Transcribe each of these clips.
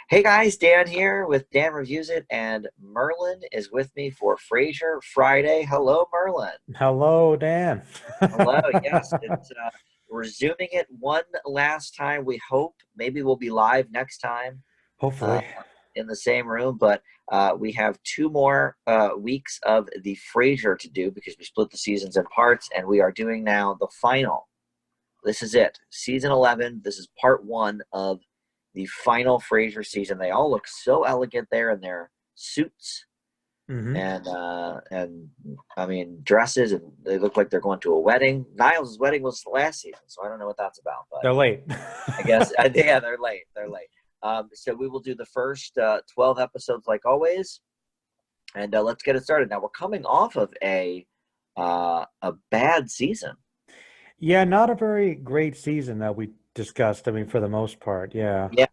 Hey guys, Dan here with Dan Reviews It, and Merlin is with me for Frasier Friday. Hello, Merlin. Hello, Dan. Hello. Yes, we're zooming it one last time. We hope maybe we'll be live next time uh, Hopefully. in the same room, but we have two more weeks of the Frasier to do because we split the seasons in parts, and we are doing now the final. This is it, season 11. This is part one of the final Frasier season. They all look so elegant there in their suits Hmm. and I mean dresses, and they look like they're going to a wedding. Niles' wedding was the last season, so I don't know what that's about, but They're late. I guess yeah, they're late. They're late. So we will do the first 12 episodes like always, and let's get it started. Now we're coming off of a bad season. Yeah, not a very great season that we discussed. I mean, for the most part, yeah. Yeah.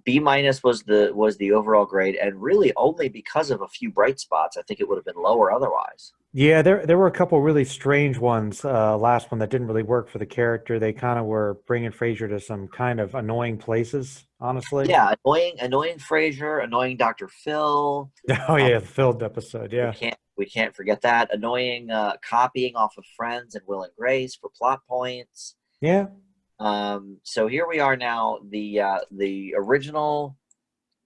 B minus was the overall grade, and really only because of a few bright spots. I think it would have been lower otherwise. Yeah, there were a couple really strange ones. Last one that didn't really work for the character. They kind of were bringing Frasier to some kind of annoying places, honestly. Yeah, annoying Frasier, annoying Dr. Phil. Oh Uh, yeah, the filled episode. we Yeah. can't we can't forget that annoying copying off of Friends and Will and Grace for plot points. Yeah. So here we are now. The original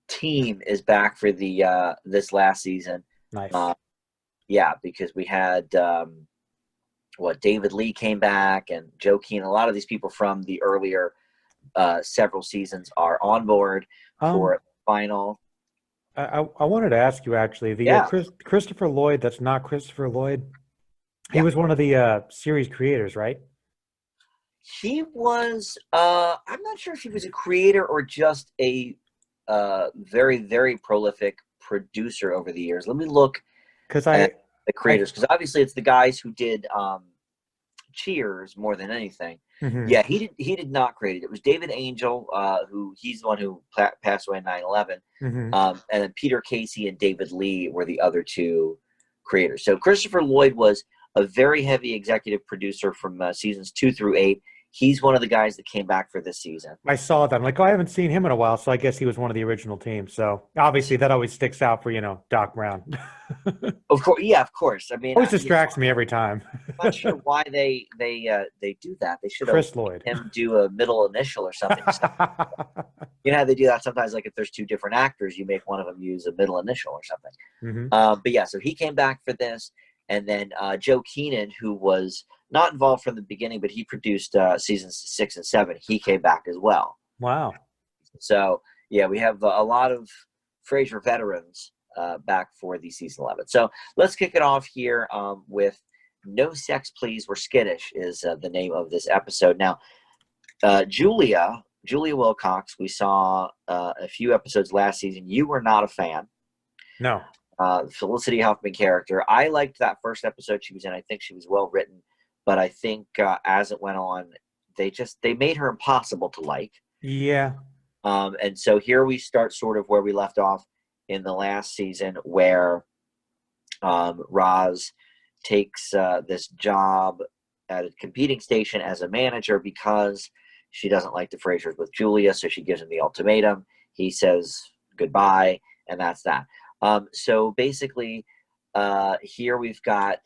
team is back for the this last season. Nice. Uh, yeah, because we had David Lee came back and Joe Keane. A lot of these people from the earlier several seasons are on board Um, for final. I wanted to ask you actually, the Yeah, Christopher Lloyd, that's not Christopher Lloyd. He yeah. was one of the series creators, right? He was. I'm not sure if he was a creator or just a very very prolific producer over the years. Let me look Because at the I, creators because obviously it's the guys who did Cheers more than anything. mhm. Yeah, he did not create it. It was David Angel, who he's the one who passed away in 9/11. Hmm. And then Peter Casey and David Lee were the other two creators. So Christopher Lloyd was a very heavy executive producer from seasons 2 through 8. He's one of the guys that came back for this season. I saw that. I'm like, oh, I haven't seen him in a while, so I guess he was one of the original team. So obviously that always sticks out for, Doc Brown. Of course, yeah, of course. I mean, Always distracts me every time. I'm not sure why they do that. They should have Chris Lloyd. him do a middle initial or something. You know how they do that sometimes, like if there's two different actors, you make one of them use a middle initial or something. Hmm. But yeah, so he came back for this, and then Joe Keenan, who was not involved from the beginning, but he produced seasons 6 and 7. He came back as well. Wow. So yeah, we have a lot of Frasier veterans back for the season 11. So let's kick it off here with "No Sex Please We're Skittish" is the name of this episode. Now, Julia Wilcox, we saw a few episodes last season. You were not a fan. No. Felicity Huffman character. I liked that first episode she was in. I think she was well written, but I think as it went on, they made her impossible to like. Yeah. And so here we start sort of where we left off in the last season, where Roz takes this job at a competing station as a manager because she doesn't like the Frasers with Julia, so she gives him the ultimatum. He says goodbye, and that's that. So basically, here we've got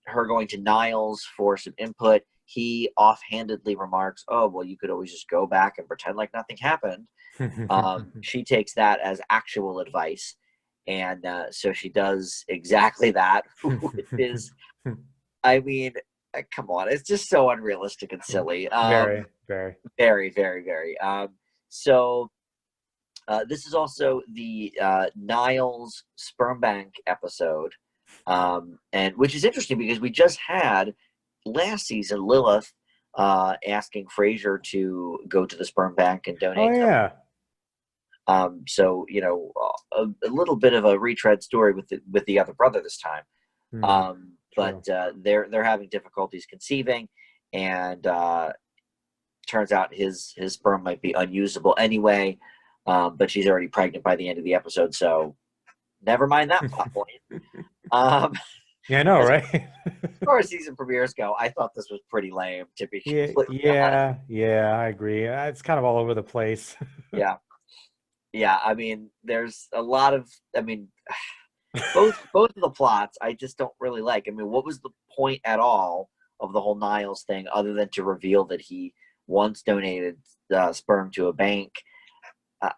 her going to Niles for some input. He offhandedly remarks, "Oh, well, you could always just go back and pretend like nothing happened." She takes that as actual advice, and so she does exactly that, which is, I mean, come on, it's just so unrealistic and silly. Very, very. Very, very, very. So this is also the Niles sperm bank episode, and which is interesting because we just had last season Lilith asking Frasier to go to the sperm bank and Oh donate them. yeah. So a little bit of a retread story with the other brother this time. Hmm. True. But they're having difficulties conceiving, and turns out his sperm might be unusable anyway. But she's already pregnant by the end of the episode, so never mind that plot point. Um, Yeah, I know, as right? far as season premieres go, I thought this was pretty lame, to be Yeah, completely honest. yeah, yeah, I agree. It's kind of all over the place. Yeah, Yeah, I mean, there's a lot of, I mean, both of the plots I just don't really like. I mean, what was the point at all of the whole Niles thing other than to reveal that he once donated sperm to a bank?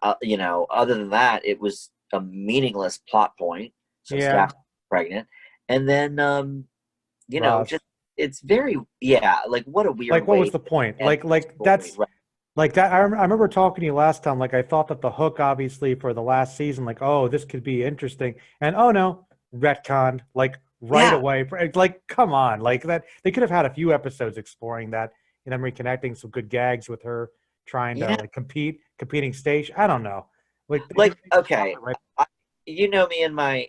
Other than that, it was a meaningless plot point since Yeah, Daphne's pregnant. And then, Roz. just it's very, yeah, like what a weird Like, what was way the to point? end the Like story. that's Right. like that. I remember talking to you last time. Like, I thought that the hook, obviously, for the last season, like, oh, this could be interesting, and oh no, retconned like right Yeah, away. Like, come on, like that. They could have had a few episodes exploring that, and then reconnecting some good gags with her trying to yeah. like competing stage. I don't know. Like, Like, they just stopped okay, it right. I, you know me and my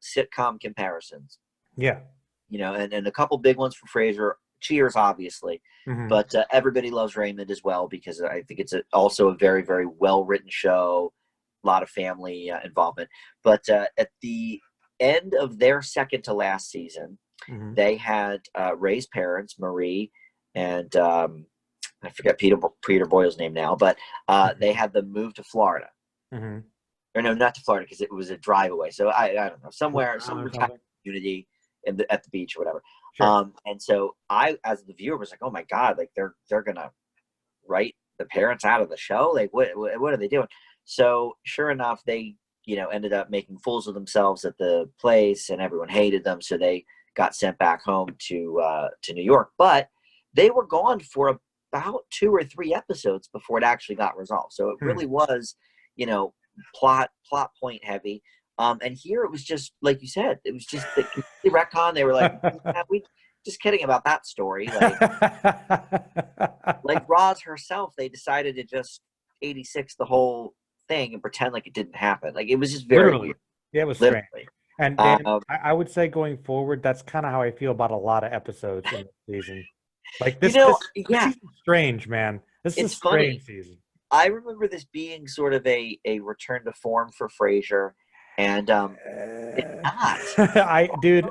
sitcom comparisons. Yeah. And a couple big ones for Frasier. Cheers, obviously, Hmm. but Everybody Loves Raymond as well because I think it's also a very, very well written show. A lot of family involvement. But at the end of their second to last season, Hmm. they had Ray's parents, Marie, and I forget Peter Boyle's name now, but they had them move to Florida. Hmm. Or no, not to Florida because it was a drive away. So I don't know, Long somewhere, some Island or retirement something. community at the beach or whatever. Sure. And so I, as the viewer, was like, oh my god, like they're gonna write the parents out of the show. Like what are they doing? So sure enough, they ended up making fools of themselves at the place, and everyone hated them. So they got sent back home to New York. But they were gone for about 2 or 3 episodes before it actually got resolved. So it Hmm. really was, you know, plot point heavy. And here it was just like you said, it was just the complete retcon. They were like, yeah, we just kidding about that story. Like Roz herself, they decided to just 86 the whole thing and pretend like it didn't happen. Like it was just very Literally. weird, Yeah, it was strange. literally. And Um, I would say going forward, that's kind of how I feel about a lot of episodes in this season. Like this yeah, season's strange, man. This is a it's funny. strange season. I remember this being sort of a return to form for Frasier, and it's not. Dude,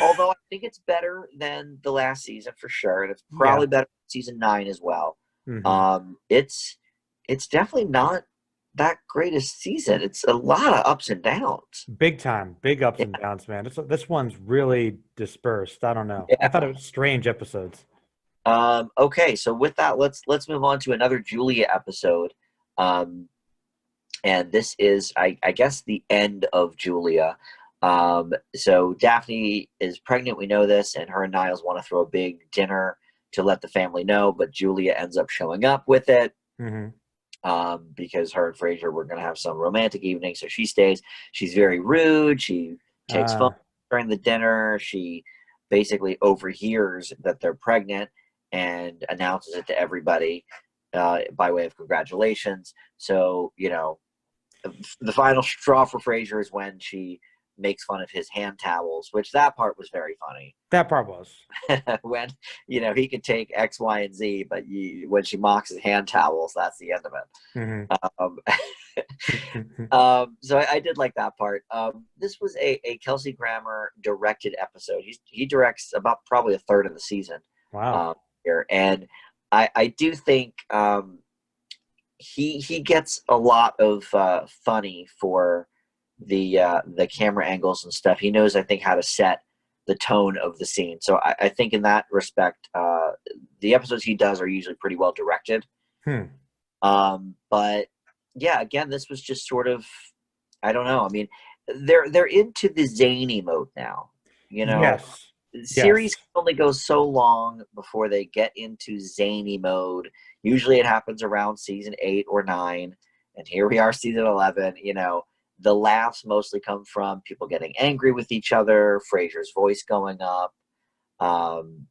Although I think it's better than the last season for sure, and it's yeah. probably better than season 9 as well. Hmm. It's definitely not that great a season. It's a lot of ups and downs. Big time, big ups and Yeah, downs, man. This one's really dispersed. I don't know. I thought it yeah. was strange episodes. Okay, so with that, let's move on to another Julia episode. Um, and this is, I guess, the end of Julia. So Daphne is pregnant. We know this, and her and Niles want to throw a big dinner to let the family know, but Julia ends up showing up with it. Hmm. Because her and Frasier were going to have some romantic evening. So she stays. She's very rude. She takes phone Uh, during the dinner. She basically overhears that they're pregnant and announces it to everybody by way of congratulations. So, the final straw for Frasier is when she makes fun of his hand towels, which that part was very funny. that part was. When he could take X, Y, and Z, but when she mocks his hand towels, that's the end of Hmm. it. So I did like that part. This was a Kelsey Grammer directed episode. He directs about probably a third of the season Wow. here, and I do think he gets a lot of funny for the camera angles and stuff. He knows, I think, how to set the tone of the scene. So I think in that respect, the episodes he does are usually pretty well directed. Hmm. But yeah, again, this was just sort of, I don't know. I mean, they're into the zany mode now. You know, Yes. series Yes. can only go so long before they get into zany mode. Usually, it happens around season 8 or 9, and here we are, season 11. The laughs mostly come from people getting angry with each other, Frasier's voice going up. Um,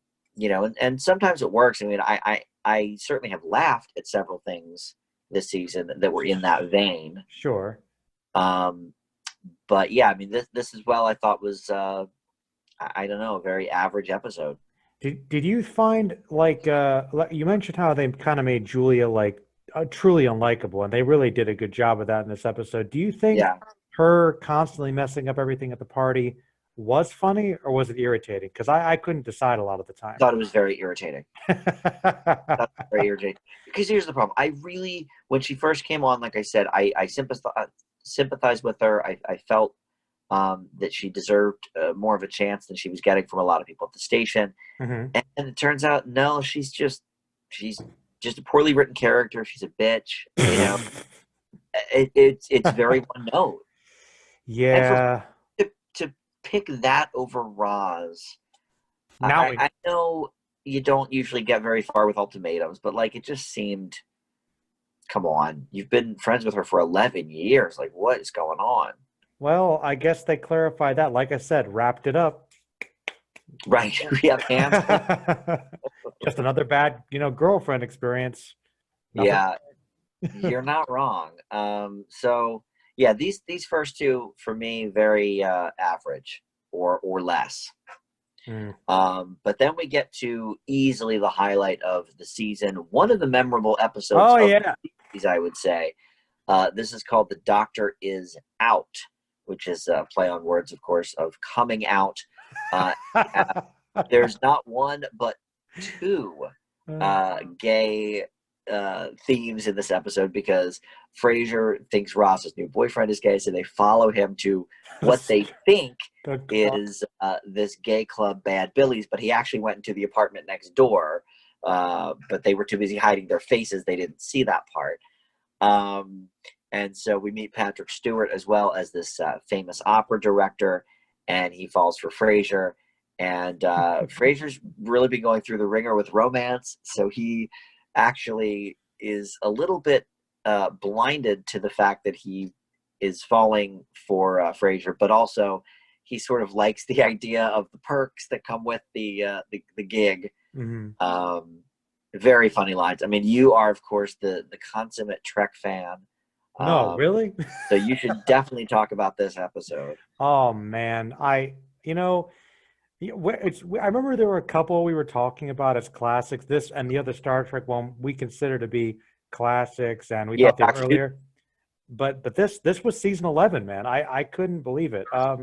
and sometimes it works. I mean, I certainly have laughed at several things this season that were in that vein. Sure. Um, but yeah, I mean, this as well I thought was I don't know, a very average episode. Did you find like you mentioned how they kind of made Julia like truly unlikable, and they really did a good job of that in this episode. Do you think Yeah. her constantly messing up everything at the party was funny or was it irritating? Because I couldn't decide a lot of the time. Thought it was very irritating. That's very irritating. Because here's the problem. I really, when she first came on, like I said, I sympathized with her. I felt that she deserved more of a chance than she was getting from a lot of people at the station. Mhm. And it turns out, no, she's just a poorly written character. She's a bitch. You know, it's very one note. And for Yeah. to pick that over Roz, Now we I know you don't usually get very far with ultimatums, but like it just seemed, come on, you've been friends with her for 11 years. Like, what is going on? Well, I guess they clarified that. Like I said, wrapped it up. Right. We have hands. Just another bad, girlfriend experience. Nothing. Yeah, you're not wrong. So yeah, these first two for me very average or less. Mm. But then we get to easily the highlight of the season, one of the memorable episodes Oh of yeah. the series, I would say. This is called The Doctor Is Out, which is a play on words, of course, of coming out. There's not one but two gay themes in this episode because Frasier thinks Ross's new boyfriend is gay, so they follow him to what they think is this gay club, Bad Billy's, but he actually went into the apartment next door, but they were too busy hiding their faces. They didn't see that part. And so we meet Patrick Stewart as well as this famous opera director, and he falls for Frasier. And Frasier's really been going through the ringer with romance, so he actually is a little bit blinded to the fact that he is falling for Frasier, but also he sort of likes the idea of the perks that come with the gig. Mm-hmm. Very funny lines. I mean, you are, of course, the consummate Trek fan. No, really? So you should definitely talk about this episode. Oh man, I remember there were a couple we were talking about as classics. This and the other Star Trek one we consider to be classics, and we Yeah, thought they were earlier. But this was season 11, man. I couldn't believe it. Yeah,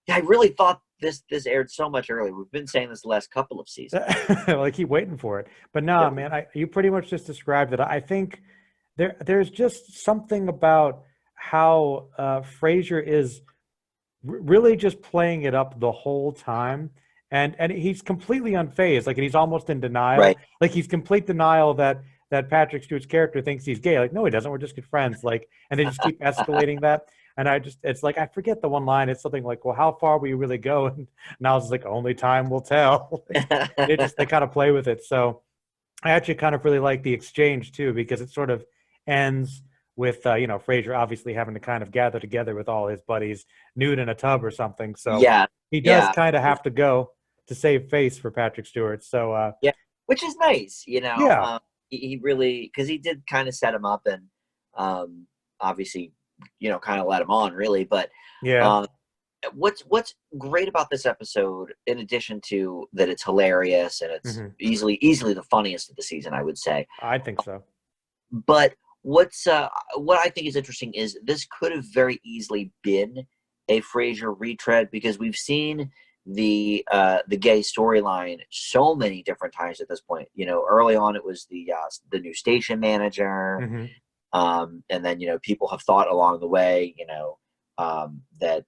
I really thought this aired so much earlier. We've been saying this the last couple of seasons. I keep waiting for it. But no, man, you pretty much just described it. I think there's just something about how Frasier is really just playing it up the whole time, and he's completely unfazed. Like, and he's almost in denial. Right. Like, he's complete denial that Patrick Stewart's character thinks he's gay. Like, no, he doesn't. We're just good friends. Like, and they just keep escalating that. And it's like, I forget the one line. It's something like, well, how far will you really go? And now it's like, only time will tell. They kind of play with it. So I actually kind of really like the exchange too, because it sort of ends with, Frasier obviously having to kind of gather together with all his buddies nude in a tub or something. So yeah, he does kind of have to go to save face for Patrick Stewart. So yeah, which is nice, Yeah. He really, because he did kind of set him up and obviously, kind of let him on really. But Yeah. What's great about this episode, in addition to that it's hilarious and it's easily the funniest of the season, I would say. I think so. But what I think is interesting is this could have very easily been a Frasier retread because we've seen the gay storyline so many different times at this point. Early on it was the new station manager, and then people have thought along the way, that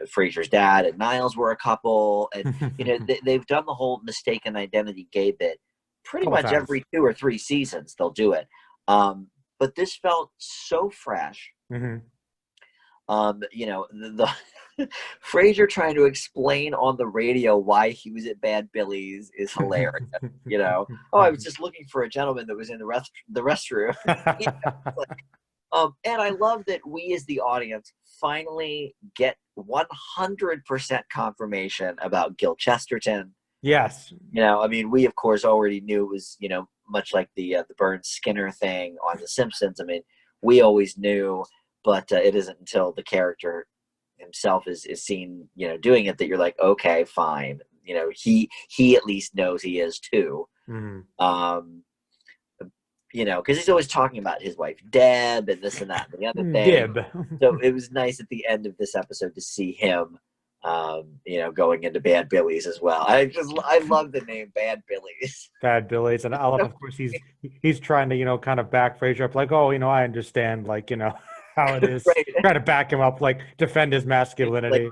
Frasier's dad and Niles were a couple, and they've done the whole mistaken identity gay bit pretty much every 2 or 3 seasons. They'll do it. But this felt so fresh. Mm-hmm. The Frasier trying to explain on the radio why he was at Bad Billy's is hilarious. I was just looking for a gentleman that was in the restroom. And I love that we as the audience finally get 100% confirmation about Gil Chesterton. Yes. We of course already knew it was, much like the Burns Skinner thing on The Simpsons. We always knew, but it isn't until the character himself is seen, doing it that you're like, okay, fine. He at least knows he is too. Because he's always talking about his wife Deb and this and that and the other thing. Deb. So it was nice at the end of this episode to see him going into Bad Billy's as well. I love the name Bad Billy's. Bad Billy's, and I love, of course, he's trying to, kind of back Frasier up, like, oh, I understand, like, how it is, Right. trying to back him up, like, defend his Like, masculinity.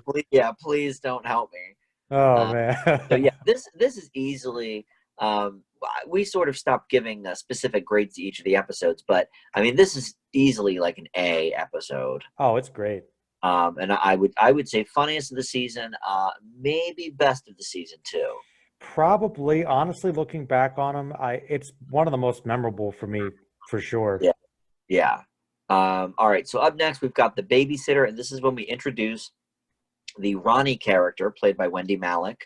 please don't help me. Oh Uh, so man. yeah, this is easily. We sort of stopped giving specific grades to each of the episodes, but I mean, this is easily like an A episode. Oh, it's great. And I would say funniest of the season, maybe best of the season too. Probably, honestly, looking back on him, it's one of the most memorable for me, for sure. Yeah, yeah. All right, so up next we've got the Babysitter, and this is when we introduce the Ronnie character played by Wendy Malick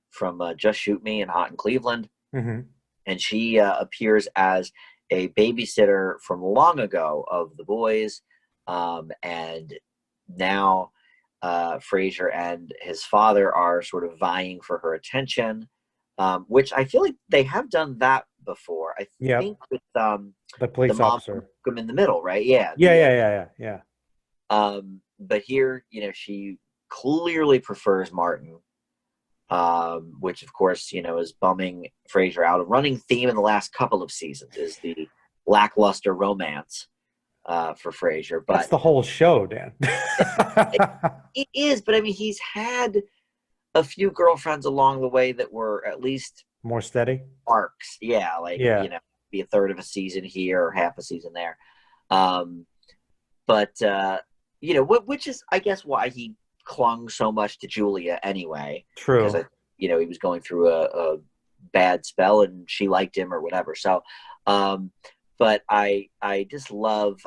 from Just Shoot Me and Hot in Cleveland. Hmm. And she appears as a babysitter from long ago of the boys, and now Frasier and his father are sort of vying for her attention, which I feel like they have done that before. I Yep. think with The the police mom from officer. Malcolm in the Middle, right? Yeah. Yeah, yeah, yeah, yeah, yeah. But here, she clearly prefers Martin, which of course, is bumming Frasier out. A running theme in the last couple of seasons is the lackluster romance for Frasier. That's But the whole show, Dan. it is, but I mean, he's had a few girlfriends along the way that were at least More steady. arcs. Yeah, like, Yeah. be a third of a season here or half a season there. But which is, I guess, why he clung so much to Julia anyway. True. Because he was going through a bad spell and she liked him or whatever. So, but I just love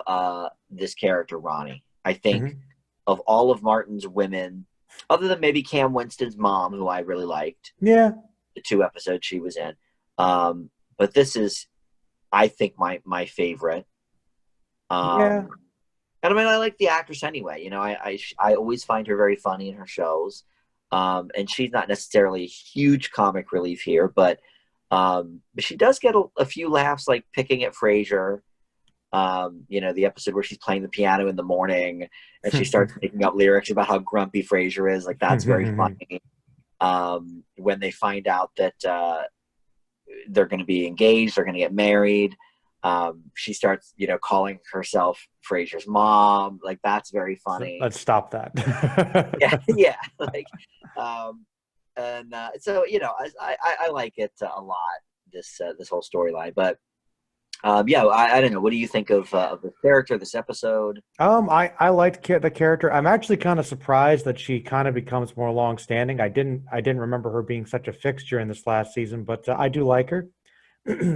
this character, Ronnie. I think Hmm. of all of Martin's women, other than maybe Cam Winston's mom, who I really liked, Yeah. the 2 episodes she was in. But this is, I think, my favorite. Yeah. And I mean, I like the actress anyway. I always find her very funny in her shows. And she's not necessarily a huge comic relief here, but she does get a few laughs, like picking at Frasier. The episode where she's playing the piano in the morning and she starts making up lyrics about how grumpy Frasier is. Like, that's very funny. When they find out that they're going to be engaged, they're going to get married. She starts, calling herself Frasier's mom. Like, that's very funny. Let's stop that. Yeah, yeah. Like, so I like it a lot. This whole storyline, but yeah, I don't know. What do you think of the character, this episode? I liked the character. I'm actually kind of surprised that she kind of becomes more long-standing. I didn't remember her being such a fixture in this last season, but I do like her.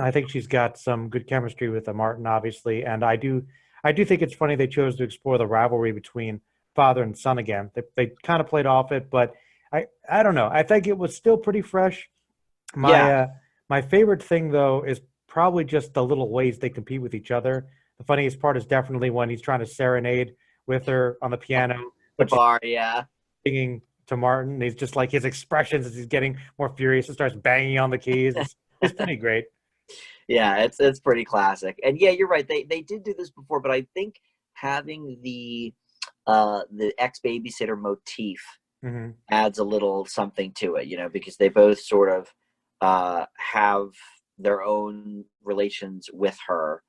I think she's got some good chemistry with Martin, obviously, and I do think it's funny they chose to explore the rivalry between father and son again. They kind of played off it, but I don't know. I think it was still pretty fresh. My Yeah, my favorite thing though is probably just the little ways they compete with each other. The funniest part is definitely when he's trying to serenade with her on the piano, the but she's bar. Yeah, singing to Martin. He's just like his expressions as he's getting more furious and starts banging on the keys. It's pretty great. yeah. It's pretty classic. And yeah, you're right. They did do this before, but I think having the ex babysitter motif Hmm. adds a little something to it, because they both sort of have their own relations with her.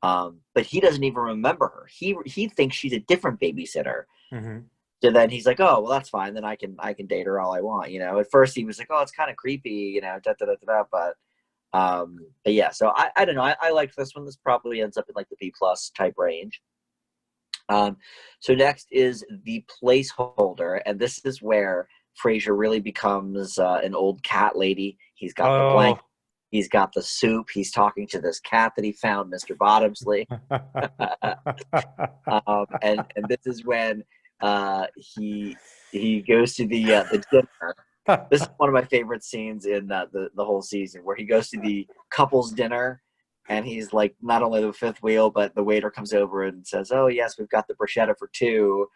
But he doesn't even remember her. He thinks she's a different babysitter. Hmm. So then he's like, oh, well, that's fine. Then I can date her all I want. At first he was like, oh, it's kind of creepy, da, da, da, da, da. But yeah, so I don't know. I liked this one. This probably ends up in like the B plus type range. So next is the Placeholder, and this is where Frasier really becomes an old cat lady. He's got the Oh. blanket, he's got the soup, he's talking to this cat that he found, Mr. Bottomsley. And this is when he goes to the dinner. This is one of my favorite scenes in the whole season, where he goes to the couple's dinner. And he's like, not only the fifth wheel, but the waiter comes over and says, "Oh yes, we've got the bruschetta for 2.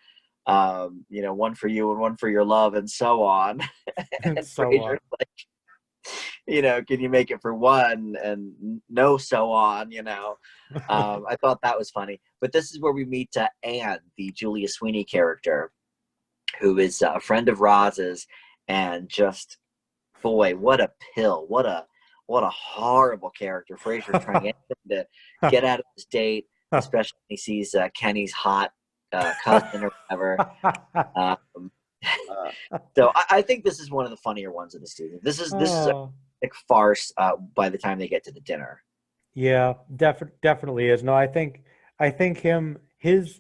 One for you and one for your love," and so on. And So Frasier's like, can you make it for 1? And no, so on. I thought that was funny. But this is where we meet Anne, the Julia Sweeney character, who is a friend of Roz's, and just, boy, what a pill! What a horrible character. Frasier's trying to get him to get out of his date, especially when he sees Kenny's hot cousin or whatever. So I think this is one of the funnier ones of the season. This is a farce by the time they get to the dinner. Yeah, definitely is. No, I think Frasier's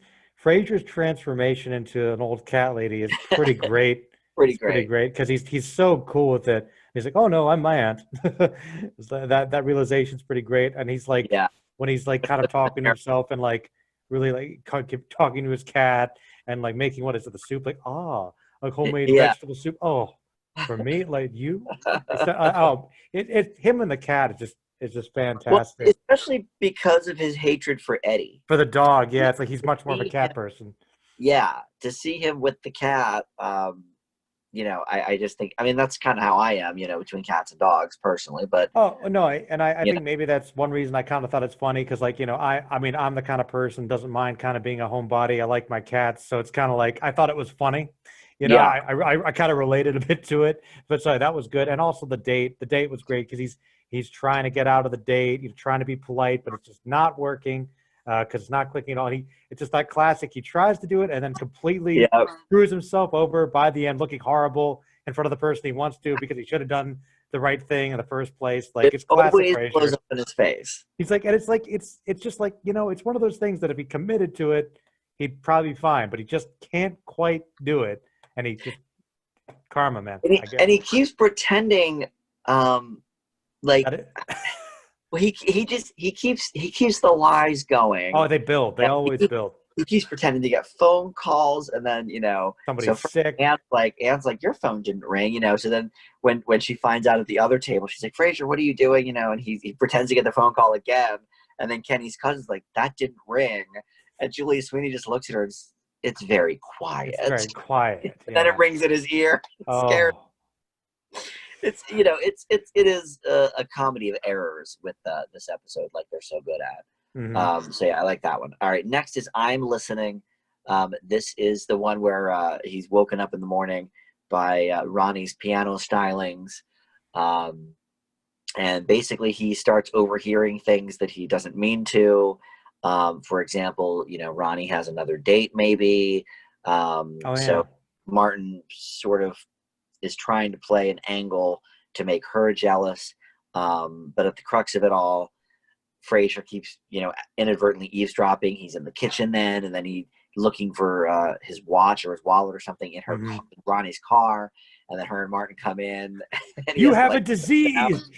transformation into an old cat lady is pretty great. Pretty It's pretty great. great because he's so cool with it. He's like, "Oh no, I'm my aunt." That realization's pretty great. And he's like, Yeah. when he's like kind of talking to himself and like really like keep talking to his cat and like making what is it, the soup, like like homemade Yeah. vegetable soup. Oh, for me, like you. Him and the cat is just fantastic. Well, especially because of his hatred for Eddie. For the dog, yeah, it's like he's much more of a cat person. Yeah, to see him with the cat, I just think, I mean, that's kind of how I am, between cats and dogs personally. But no, I think maybe that's one reason I kind of thought it's funny because, like, I mean, I'm the kind of person doesn't mind kind of being a homebody. I like my cats, so it's kind of like I thought it was funny. Yeah. I kind of related a bit to it, but sorry, that was good. And also the date was great because he's trying to get out of the date. He's trying to be polite, but it's just not working because it's not clicking on. It's just that classic. He tries to do it and then completely screws himself over by the end, looking horrible in front of the person he wants to because he should have done the right thing in the first place. Like it's classic always Frasier. blows up in his face. He's like, and it's like it's just like it's one of those things that if he committed to it, he'd probably be fine, but he just can't quite do it. And he just karma, man. And he keeps pretending, like well, he keeps the lies going. Oh, they build. They always build. He keeps pretending to get phone calls, and then somebody's sick. Aunt's like, your phone didn't ring, So then when she finds out at the other table, she's like, Frasier, what are you doing? And he pretends to get the phone call again, and then Kenny's cousin's like, that didn't ring, and Julia Sweeney just looks at her and it's very quiet. It's very quiet. And then it rings in his ear. It's scared. It's it is a comedy of errors with this episode, like they're so good at. Mm-hmm. So yeah, I like that one. All right, next is I'm Listening. This is the one where he's woken up in the morning by Ronnie's piano stylings, and basically he starts overhearing things that he doesn't mean to. For example, Ronnie has another date, maybe. So Martin sort of is trying to play an angle to make her jealous. But at the crux of it all, Frasier keeps, inadvertently eavesdropping. He's in the kitchen then, and then he's looking for his watch or his wallet or something in her Ronnie's car. And then her and Martin come in. And you have a disease.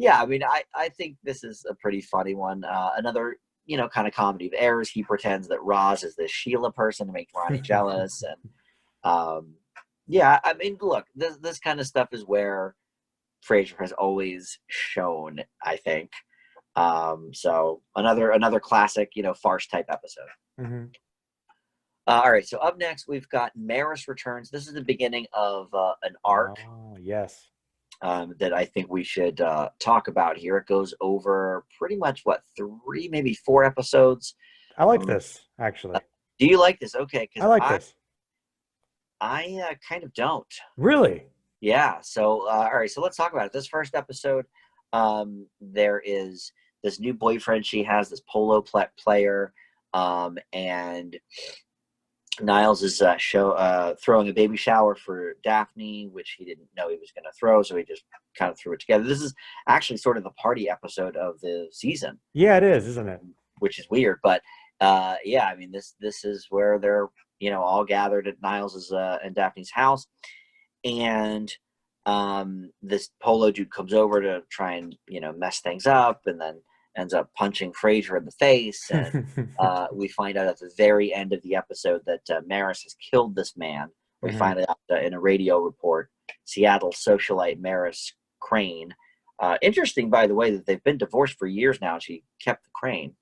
Yeah, I mean, I think this is a pretty funny one. Another, kind of comedy of errors. He pretends that Roz is this Sheila person to make Ronnie jealous. And yeah, I mean, look, this kind of stuff is where Frasier has always shown, I think. So another classic, farce type episode. Mm-hmm. All right, so up next we've got Maris Returns. This is the beginning of an arc. Oh, yes. That I think we should talk about here. It goes over pretty much 3, maybe 4 episodes. I like this, actually. Do you like this? Okay, I like this. I kind of don't. Really? Yeah. So all right. So let's talk about it. This first episode, there is this new boyfriend she has, this polo player, and Niles is throwing a baby shower for Daphne, which he didn't know he was going to throw, so he just kind of threw it together. This is actually sort of the party episode of the season. Yeah, it is, isn't it? Which is weird, but yeah, I mean, this is where they're all gathered at Niles's and Daphne's house, and this polo dude comes over to try and mess things up, and then ends up punching Frasier in the face, and we find out at the very end of the episode that Maris has killed this man. We find out in a radio report, Seattle socialite Maris Crane. Interesting, by the way, that they've been divorced for years now, and she kept the crane.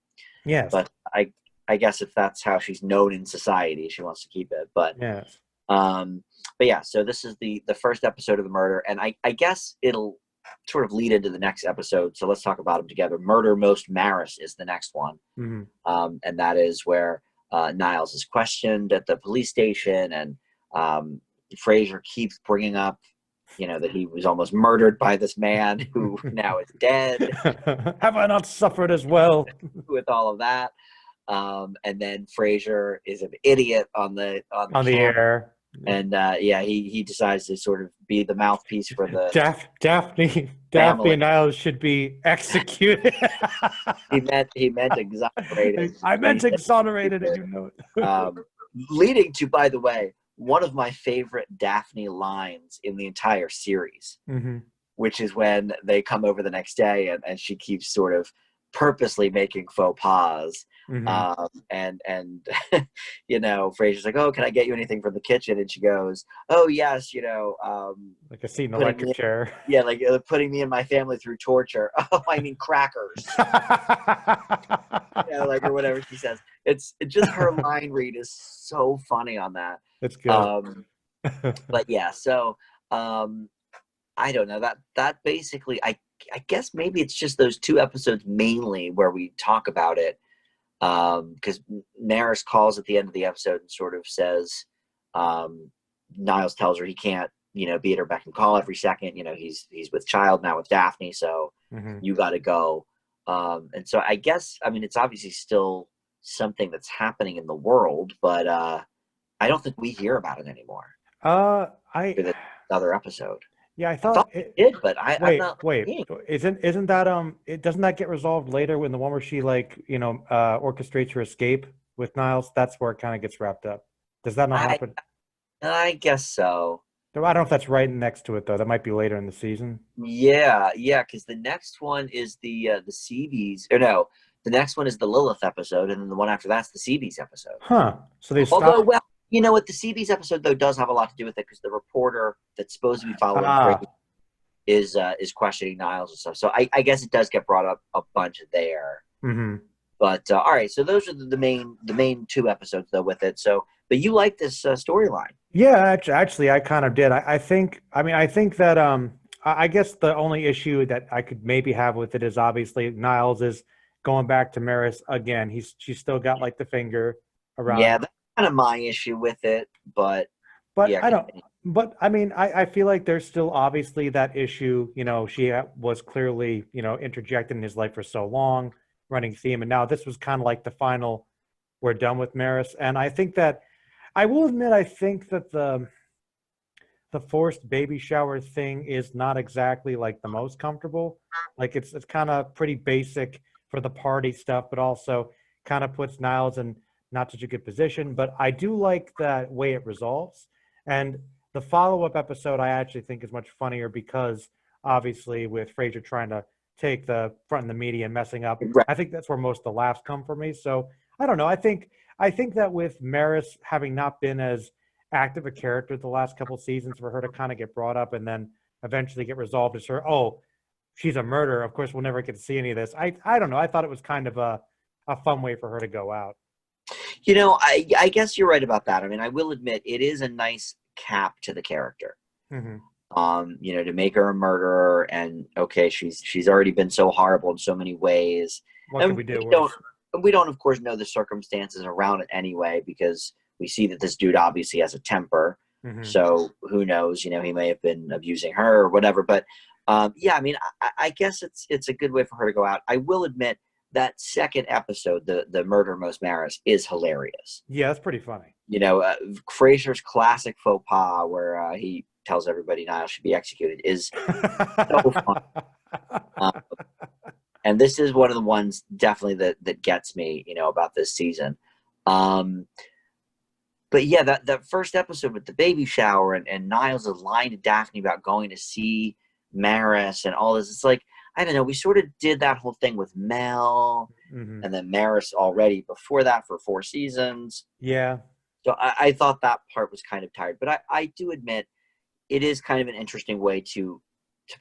Yes. But I guess if that's how she's known in society, she wants to keep it. But yes. But yeah, so this is the first episode of the murder, and I guess it'll sort of lead into the next episode. So let's talk about them together. Murder Most Maris is the next one. Mm-hmm. And that is where Niles is questioned at the police station, and Frasier keeps bringing up, that he was almost murdered by this man who now is dead. Have I not suffered as well? With all of that. And then Frasier is an idiot on the air. And he decides to sort of be the mouthpiece for the Daphne and Niles should be executed. he meant exonerated. I meant exonerated, and you know it. Leading to, by the way, one of my favorite Daphne lines in the entire series, which is when they come over the next day and she keeps sort of purposely making faux pas. And Frasier's like, oh, can I get you anything from the kitchen? And she goes, oh yes, like a seat in an electric chair. Yeah, like putting me and my family through torture. Oh, I mean crackers. Or whatever she says. It's just her line read is so funny on that. It's good. But yeah, so I don't know, that basically, I guess maybe it's just those 2 episodes mainly where we talk about it, because Maris calls at the end of the episode and sort of says, Niles tells her he can't, be at her beck and call every second. He's with child now with Daphne, so you got to go. And so I guess, I mean, it's obviously still something that's happening in the world, but I don't think we hear about it anymore. For the other episode. Yeah, I thought it did, but wait. Isn't that doesn't that get resolved later in the one where she orchestrates her escape with Niles? That's where it kind of gets wrapped up. Does that not happen? I guess so. I don't know if that's right next to it though. That might be later in the season. Yeah, because the next one is the Seabees. Or no, the next one is the Lilith episode, and then the one after that's the Seabees episode. Huh. So they stopped. Although, well, you know what? The Seabees episode though does have a lot to do with it, because the reporter that's supposed to be following Frasier is questioning Niles and stuff. So I guess it does get brought up a bunch there. But all right, so those are the main 2 episodes though with it. So, but you like this storyline? Yeah, actually, I kind of did. I think that I guess the only issue that I could maybe have with it is obviously Niles is going back to Maris again. She's still got like the finger around. Yeah, that's kind of my issue with it, but yeah, I don't. But I mean, I feel like there's still obviously that issue. She was clearly interjected in his life for so long, running theme, and now this was kind of like the final. We're done with Maris, and I think that I will admit I think that the forced baby shower thing is not exactly like the most comfortable. Like it's kind of pretty basic for the party stuff, but also kind of puts Niles in not such a good position. But I do like that way it resolves. And the follow-up episode I actually think is much funnier because obviously with Frasier trying to take the front in the media and messing up, I think that's where most of the laughs come for me. So I don't know. I think that with Maris having not been as active a character the last couple seasons, for her to kind of get brought up and then eventually get resolved as her, oh, she's a murderer. Of course, we'll never get to see any of this. I don't know. I thought it was kind of a fun way for her to go out. I guess you're right about that. I mean, I will admit it is a nice cap to the character. To make her a murderer, and okay, she's already been so horrible in so many ways. What can we do? We don't, of course, know the circumstances around it anyway, because we see that this dude obviously has a temper. So who knows? He may have been abusing her or whatever. But I mean, I guess it's a good way for her to go out. I will admit that second episode, the Murder Most Maris, is hilarious. Yeah, that's pretty funny. Frasier's classic faux pas where he tells everybody Niles should be executed is so fun. And this is one of the ones definitely that gets me, about this season. But yeah, that first episode with the baby shower and Niles is lying to Daphne about going to see Maris and all this. It's like, I don't know, we sort of did that whole thing with Mel and then Maris already before that for 4 seasons. Yeah. So I thought that part was kind of tired. But I do admit it is kind of an interesting way to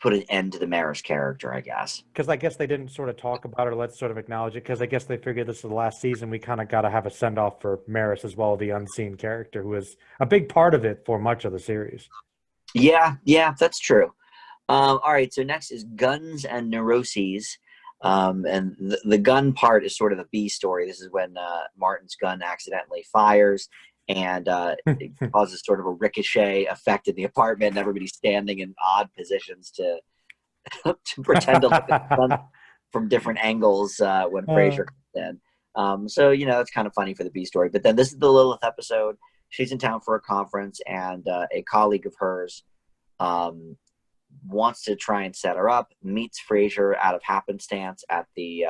put an end to the Maris character, I guess. Because I guess they didn't sort of talk about it, or let's sort of acknowledge it, because I guess they figured this is the last season. We kind of got to have a send-off for Maris as well, the unseen character, who is a big part of it for much of the series. Yeah, that's true. All right, so next is Guns and Neuroses. And the gun part is sort of the B story. This is when Martin's gun accidentally fires, and it causes sort of a ricochet effect in the apartment, and everybody's standing in odd positions to to pretend to look at the gun from different angles when Uh, Frasier comes in. So it's kind of funny for the B story. But then this is the Lilith episode. She's in town for a conference, and a colleague of hers wants to try and set her up. Meets Frasier out of happenstance at the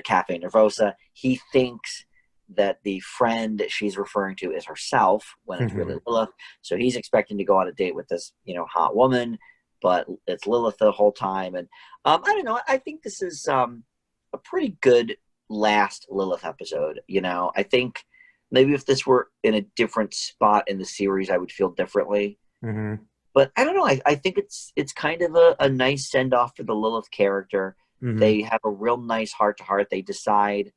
Cafe Nervosa. He thinks that the friend she's referring to is herself when it's really Lilith. So he's expecting to go on a date with this hot woman, but it's Lilith the whole time. And I don't know. I think this is a pretty good last Lilith episode. I think maybe if this were in a different spot in the series, I would feel differently. mhm. But I don't know. I think it's kind of a nice send off for the Lilith character. They have a real nice heart to heart. They decide,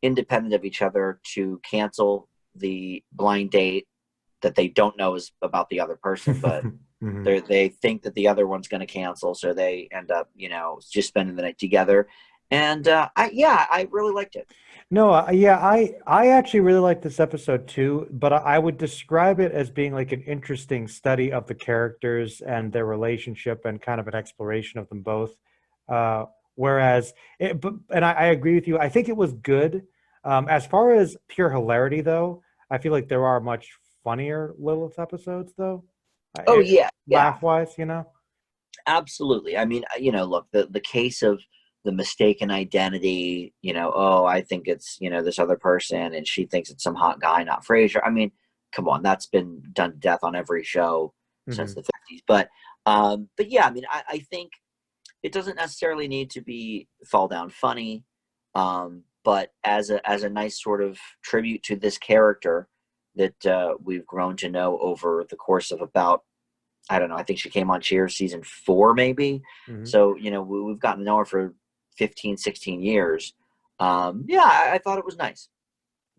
independent of each other, to cancel the blind date that they don't know is about the other person, but they think that the other one's going to cancel, so they end up just spending the night together. And I really liked it. No, yeah, I actually really like this episode too, but I would describe it as being like an interesting study of the characters and their relationship and kind of an exploration of them both. Whereas, I agree with you. I think it was good. As far as pure hilarity, though, I feel like there are much funnier Lilith episodes, though. Oh yeah, Laugh wise, absolutely. I mean, look, the case of the mistaken identity, I think it's, this other person and she thinks it's some hot guy, not Frasier. I mean, come on, that's been done to death on every show since the 50s. But yeah, I mean, I think it doesn't necessarily need to be fall down funny. But as a nice sort of tribute to this character that we've grown to know over the course of about, I don't know, I think she came on Cheers season 4, maybe. So, we've gotten to know her for 15, 16 years. I thought it was nice.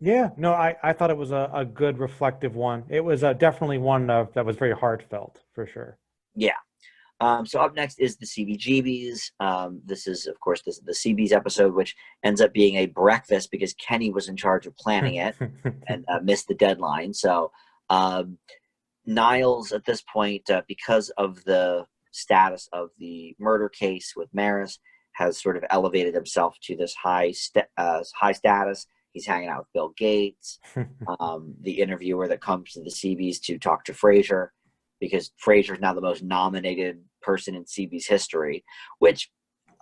Yeah, no, I thought it was a good reflective one. It was definitely one that was very heartfelt, for sure. Yeah. So up next is the CBGBs. This is, of course, the CBs episode, which ends up being a breakfast because Kenny was in charge of planning it and missed the deadline. So Niles, at this point, because of the status of the murder case with Maris, has sort of elevated himself to this high status. He's hanging out with Bill Gates, the interviewer that comes to the CBs to talk to Frasier, because Frasier is now the most nominated person in CB's history, which,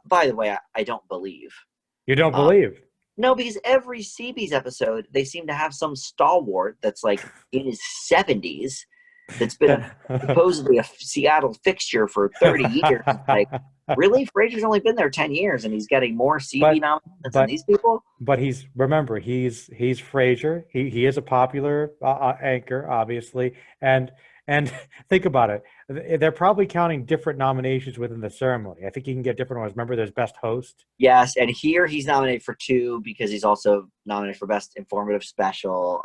by the way, I don't believe. You don't believe? No, because every CB's episode, they seem to have some stalwart that's like in his 70s that's been supposedly a Seattle fixture for 30 years. Like, really? Frasier's only been there 10 years and he's getting more CB nominations than these people? But he's Frasier. He is a popular anchor, obviously. And think about it. They're probably counting different nominations within the ceremony. I think you can get different ones. Remember, there's Best Host. Yes, and here he's nominated for 2 because he's also nominated for Best Informative Special.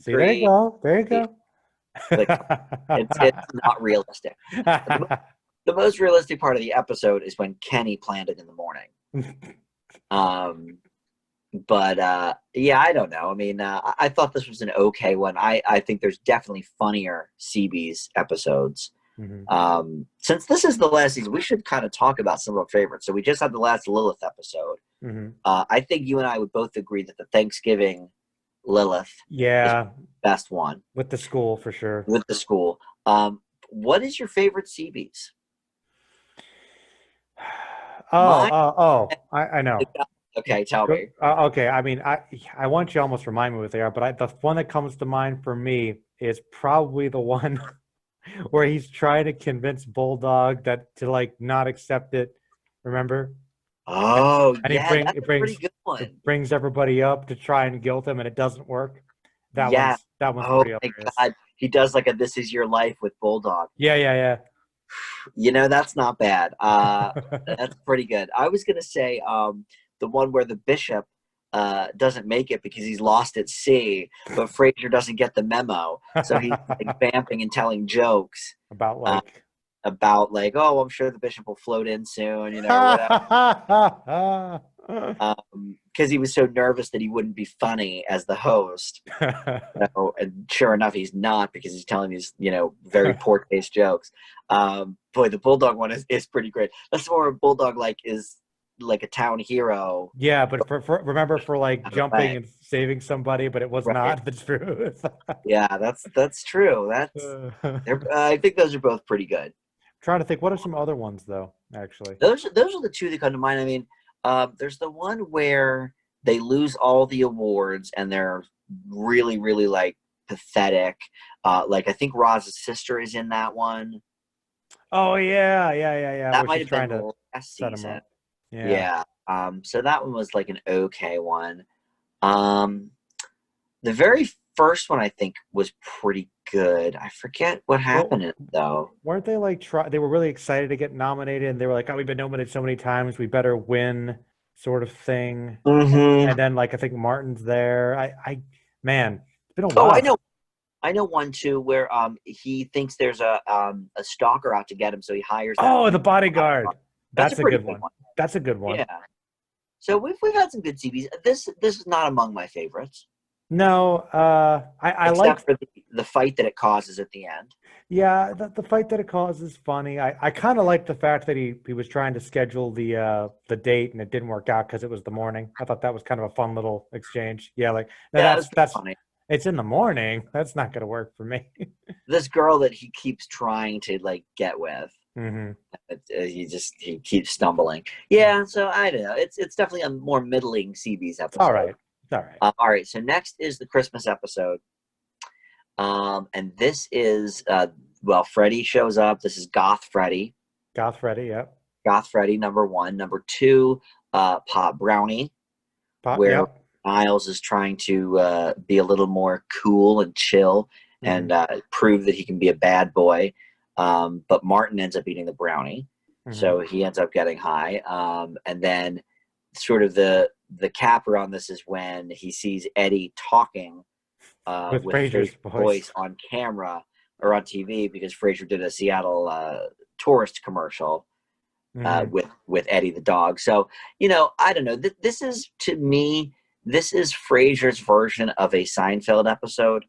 See, there you go. There you go. Like, it's not realistic. The most realistic part of the episode is when Kenny planned it in the morning. But I don't know. I mean, I thought this was an okay one. I think there's definitely funnier CB's episodes. Since this is the last season, we should kind of talk about some of our favorites. So we just had the last Lilith episode. I think you and I would both agree that the Thanksgiving Lilith is the best one. With the school, for sure. With the school. What is your favorite CB's? I know. Okay, tell me. Okay, I mean, I want you to almost remind me what they are, but the one that comes to mind for me is probably the one where he's trying to convince Bulldog to like not accept it. Remember? Oh, and yeah, that's a pretty good one. It brings everybody up to try and guilt him, and it doesn't work. That one's pretty hilarious. God. He does like a "This Is Your Life" with Bulldog. Yeah. That's not bad. That's pretty good. I was gonna say the one where the bishop doesn't make it because he's lost at sea, but Frasier doesn't get the memo, so he's like vamping and telling jokes about like about like, oh, I'm sure the bishop will float in soon, or whatever. Because he was so nervous that he wouldn't be funny as the host. And sure enough, he's not, because he's telling these, very poor taste jokes. Boy, the Bulldog one is pretty great. That's more Bulldog is like a town hero. Yeah, but remember for like jumping and saving somebody, but it was not the truth. Yeah, that's true. I think those are both pretty good. Trying to think, what are some other ones though? Actually, those are the two that come to mind. I mean, there's the one where they lose all the awards and they're really, really like pathetic. Like I think Roz's sister is in that one. Oh yeah. That might have been the last set him season. up. Yeah. So that one was like an okay one. The very first one I think was pretty good. I forget what happened in it though. Weren't they they were really excited to get nominated, and they were like, "Oh, we've been nominated so many times, we better win," sort of thing. Mm-hmm. And then I think Martin's there. Man, it's been a while. Oh, I know one too where he thinks there's a stalker out to get him, so he hires. The Bodyguard. That's a good one. That's a good one. Yeah. So we've had some good CVs. This is not among my favorites. No, I like for the fight that it causes at the end. Yeah, the fight that it causes is funny. I kind of like the fact that he was trying to schedule the date and it didn't work out because it was the morning. I thought that was kind of a fun little exchange. Yeah, that's funny. It's in the morning. That's not going to work for me. This girl that he keeps trying to get with. Mm-hmm. He keeps stumbling. Yeah, so I don't know. It's definitely a more middling CB's episode. All right. All right. So next is the Christmas episode, and this is Freddy shows up. This is Goth Freddy. Goth Freddy, yep. Goth Freddy, number 1. Number 2, Pop Brownie, where Niles is trying to be a little more cool and chill and prove that he can be a bad boy. But Martin ends up eating the brownie, so he ends up getting high. And then sort of the capper on this is when he sees Eddie talking with Frasier's voice on camera or on TV, because Frasier did a Seattle tourist commercial with Eddie the dog. So, I don't know. This is, to me, this is Frasier's version of a Seinfeld episode.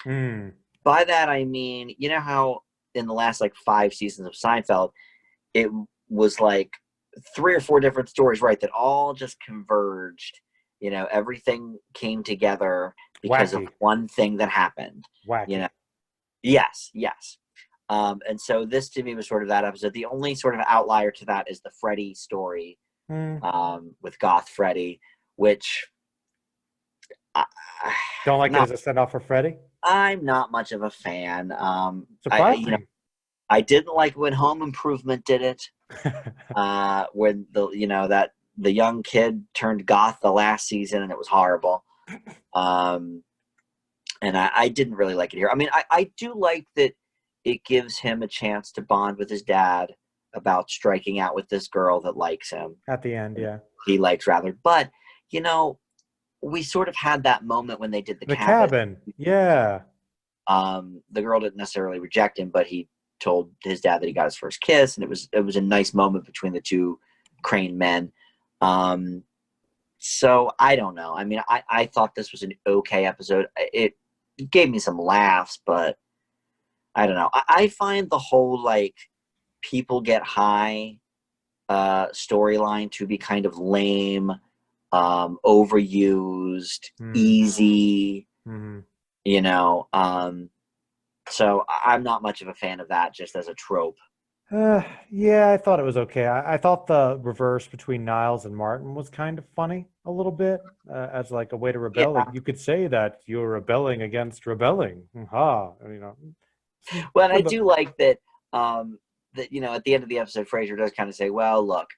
By that, I mean, how in the last 5 seasons of Seinfeld, it was 3 or 4 different stories, right, that all just converged. Everything came together because of one thing that happened. Wacky. Yes. And so this to me was sort of that episode. The only sort of outlier to that is the Freddy story with Goth Freddy, which don't like it as a send off for Freddy. I'm not much of a fan. Surprising. I didn't like when Home Improvement did it. When the young kid turned goth the last season, and it was horrible. And I didn't really like it here. I mean, I do like that it gives him a chance to bond with his dad about striking out with this girl that likes him. At the end, yeah. He likes, rather. But, we sort of had that moment when they did the cabin. Yeah. The girl didn't necessarily reject him, but he told his dad that he got his first kiss, and it was a nice moment between the two Crane men. So I don't know. I mean, I thought this was an okay episode. It gave me some laughs, but I don't know. I find the whole people get high storyline to be kind of lame, overused, easy, so I'm not much of a fan of that just as a trope. Yeah, I thought it was okay. I thought the reverse between Niles and Martin was kind of funny a little bit, as a way to rebel. Yeah. You could say that you're rebelling against rebelling. Well, and I do like that, that, at the end of the episode, Frasier does kind of say, well, look,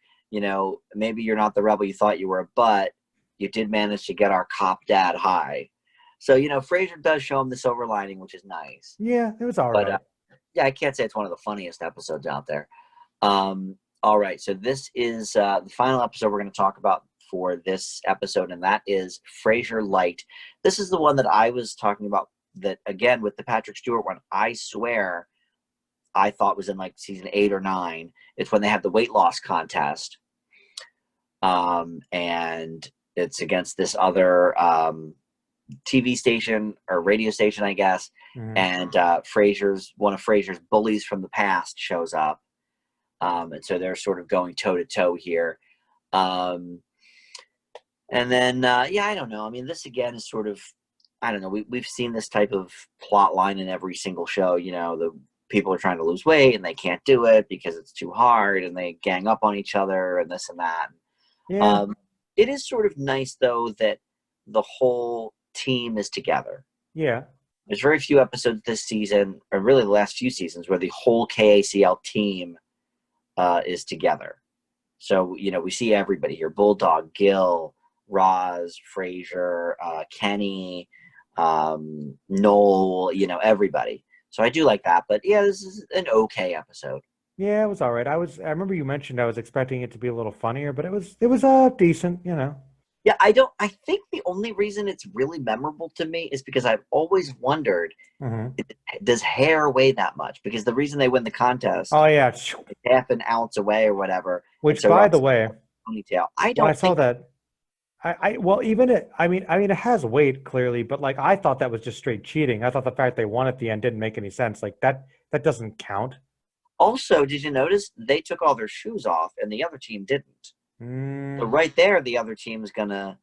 maybe you're not the rebel you thought you were, but you did manage to get our cop dad high. So, Frasier does show him the silver lining, which is nice. Yeah, it was all right. But, yeah, I can't say it's one of the funniest episodes out there. All right, so this is the final episode we're going to talk about for this episode, and that is Frasier Light. This is the one that I was talking about, that, again, with the Patrick Stewart one, I swear I thought was in like season 8 or 9. It's when they have the weight loss contest. And it's against this other TV station or radio station, I guess. Mhm. And one of Frasier's bullies from the past shows up. And so they're sort of going toe to toe here. And then, I don't know. I mean, this again is sort of, I don't know. We've seen this type of plot line in every single show. You know, the people are trying to lose weight and they can't do it because it's too hard, and they gang up on each other and this and that. Yeah. It is sort of nice, though, that the whole team is together. Yeah. There's very few episodes this season, or really the last few seasons, where the whole KACL team is together. So, you know, we see everybody here: Bulldog, Gil, Roz, Frasier, Kenny, Noel, you know, everybody. So I do like that. But yeah, this is an okay episode. Yeah, it was all right. I remember you mentioned I was expecting it to be a little funnier, but it was decent, you know. Yeah, I think the only reason it's really memorable to me is because I've always wondered, Hmm. does hair weigh that much? Because the reason they win the contest Oh yeah. is half an ounce away or whatever. And Which, so by Ross the way, ponytail. I when I don't saw think that, well, even it, I mean, it has weight clearly, but like I thought that was just straight cheating. I thought the fact they won at the end didn't make any sense. Like that doesn't count. also, did you notice they took all their shoes off and the other team didn't? So Mm, right there, the other team is gonna.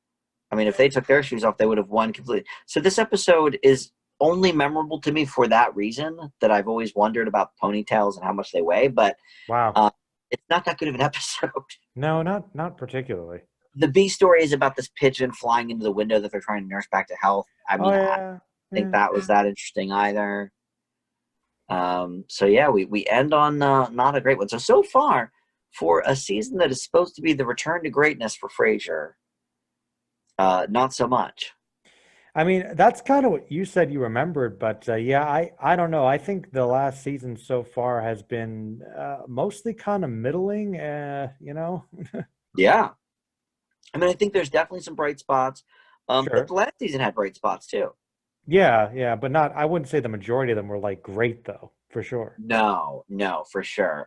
I mean, if they took their shoes off, they would have won completely. So this episode is only memorable to me for that reason, that I've always wondered about ponytails and how much they weigh. But wow. uh, it's not that good of an episode. No, not particularly. The B story is about this pigeon flying into the window that they're trying to nurse back to health. I Oh mean, I don't yeah. think Yeah. that was that interesting either. So yeah, we end on not a great one. So far, for a season that is supposed to be the return to greatness for Frasier, not so much. I mean, that's kind of what you said you remembered, but yeah, I don't know. I think the last season so far has been mostly kind of middling, you know. Yeah, I mean, I think there's definitely some bright spots, but Sure. the last season had bright spots too. Yeah, yeah, but not, I wouldn't say the majority of them were like great though, for sure. No, for sure.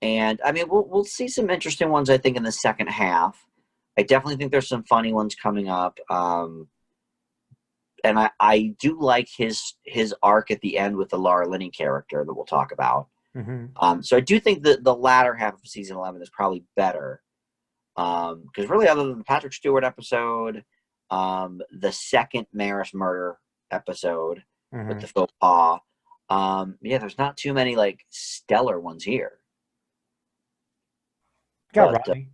And I mean, we'll see some interesting ones, I think, in the second half. I definitely think there's some funny ones coming up. And I do like his arc at the end with the Laura Linney character that we'll talk about. Hmm. So I do think that the latter half of season 11 is probably better. Because really, other than the Patrick Stewart episode, the second Maris murder episode with Hmm. the faux pas, there's not too many like stellar ones here. Got But Rodney.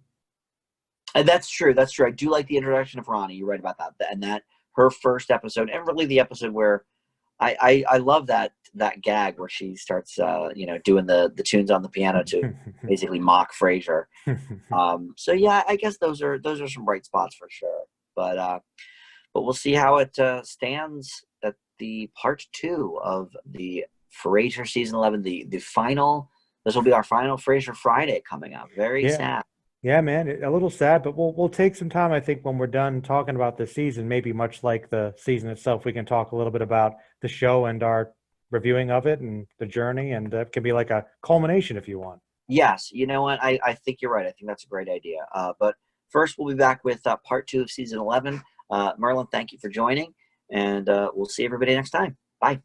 and that's true. That's true. I do like the introduction of Ronnie. You're right about that. And that her first episode, and really the episode where I love that gag where she starts doing the tunes on the piano to basically mock Frasier. So yeah, I guess those are some bright spots for sure. But we'll see how it stands at the part 2 of the Frasier season 11. The final. This will be our final Frasier Friday coming up. Very Yeah. sad. Yeah, man, a little sad, but we'll take some time. I think when we're done talking about the season, maybe much like the season itself, we can talk a little bit about the show and our reviewing of it and the journey, and it can be like a culmination if you want. Yes, you know what? I think you're right. I think that's a great idea. But first, we'll be back with part 2 of season 11. Merlin, thank you for joining, and we'll see everybody next time. Bye.